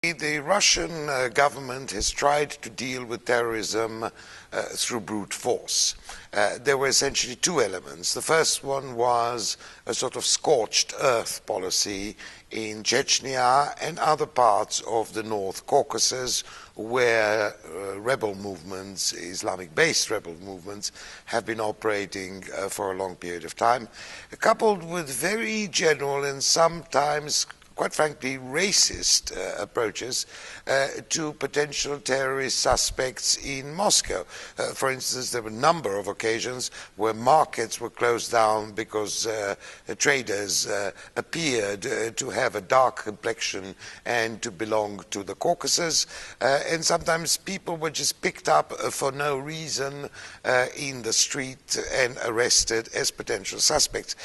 The Russian government has tried to deal with terrorism through brute force. There were essentially two elements. The first one was a sort of scorched earth policy in Chechnya and other parts of the North Caucasus, where rebel movements, Islamic-based rebel movements, have been operating for a long period of time, coupled with very general and sometimes quite frankly, racist approaches to potential terrorist suspects in Moscow. For instance, there were a number of occasions where markets were closed down because traders appeared to have a dark complexion and to belong to the Caucasus. And sometimes people were just picked up for no reason in the street and arrested as potential suspects.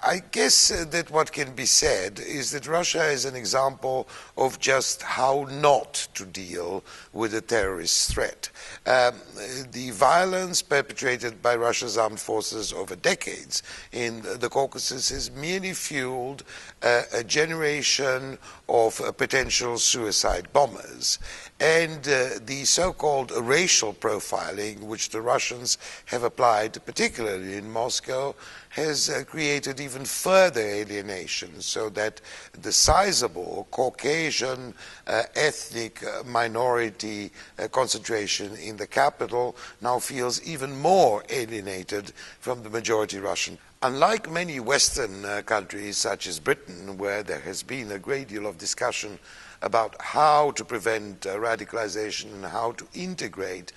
I guess that what can be said is that Russia is an example of just how not to deal with a terrorist threat. The violence perpetrated by Russia's armed forces over decades in the Caucasus has merely fueled a generation of potential suicide bombers. And the so-called racial profiling, which the Russians have applied, particularly in Moscow, has created even further alienation, so that the sizable Caucasian ethnic minority concentration in the capital now feels even more alienated from the majority Russian. Unlike many Western countries, such as Britain, where there has been a great deal of discussion about how to prevent radicalization and how to integrate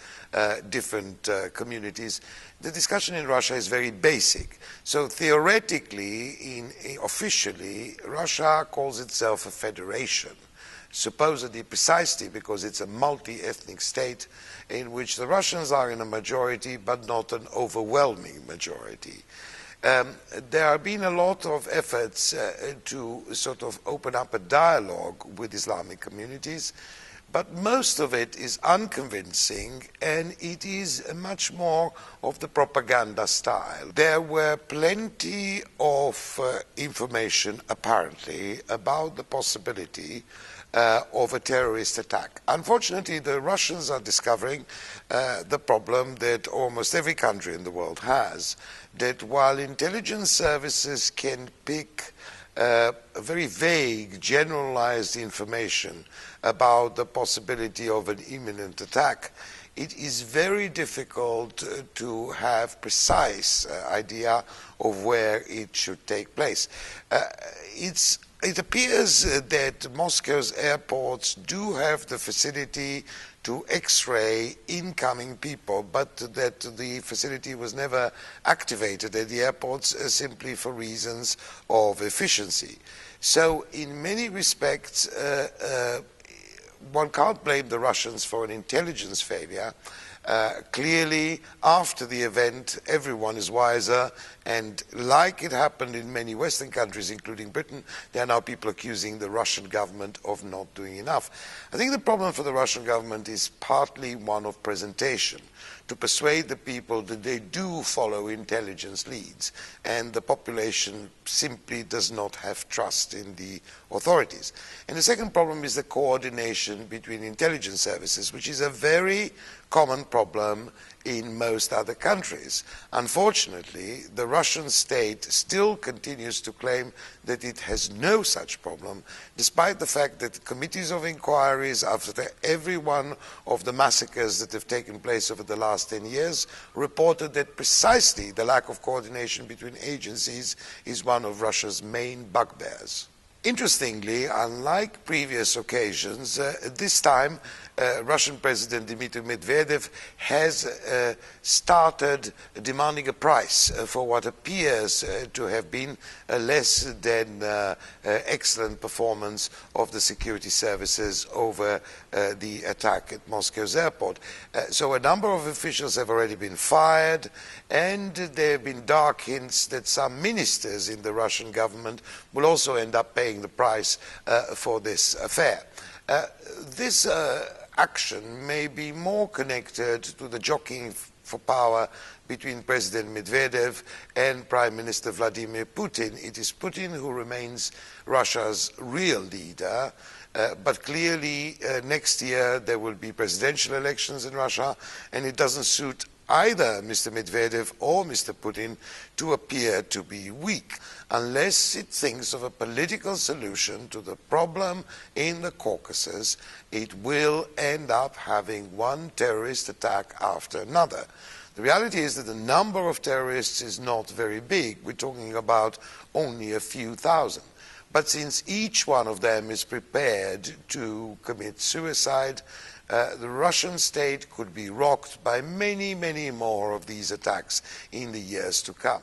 different communities, the discussion in Russia is very basic. So theoretically, officially, Russia calls itself a federation, supposedly precisely because it's a multi-ethnic state in which the Russians are in a majority but not an overwhelming majority. There have been a lot of efforts to sort of open up a dialogue with Islamic communities, but most of it is unconvincing, and it is much more of the propaganda style. There were plenty of information, apparently, about the possibility of a terrorist attack. Unfortunately, the Russians are discovering the problem that almost every country in the world has, that while intelligence services can pick very vague, generalized information about the possibility of an imminent attack, it is very difficult to have precise idea of where it should take place. It appears that Moscow's airports do have the facility to X-ray incoming people, but that the facility was never activated at the airports simply for reasons of efficiency. So in many respects, one can't blame the Russians for an intelligence failure. Clearly, after the event, everyone is wiser, and like it happened in many Western countries, including Britain, there are now people accusing the Russian government of not doing enough. I think the problem for the Russian government is partly one of presentation, to persuade the people that they do follow intelligence leads, and the population simply does not have trust in the authorities. And the second problem is the coordination between intelligence services, which is a very common problem in most other countries. Unfortunately, the Russian state still continues to claim that it has no such problem, despite the fact that committees of inquiries after every one of the massacres that have taken place over the last 10 years reported that precisely the lack of coordination between agencies is one of Russia's main bugbears. Interestingly, unlike previous occasions, this time Russian President Dmitry Medvedev has started demanding a price for what appears to have been a less than excellent performance of the security services over the attack at Moscow's airport. So a number of officials have already been fired, and there have been dark hints that some ministers in the Russian government will also end up paying the price for this affair. This action may be more connected to the jockeying for power between President Medvedev and Prime Minister Vladimir Putin. It is Putin who remains Russia's real leader, but clearly next year there will be presidential elections in Russia, and it doesn't suit either Mr. Medvedev or Mr. Putin to appear to be weak, unless it thinks of a political solution to the problem in the Caucasus. It will end up having one terrorist attack after another. The reality is that the number of terrorists is not very big. We're talking about only a few thousand. But since each one of them is prepared to commit suicide, the Russian state could be rocked by many, many more of these attacks in the years to come.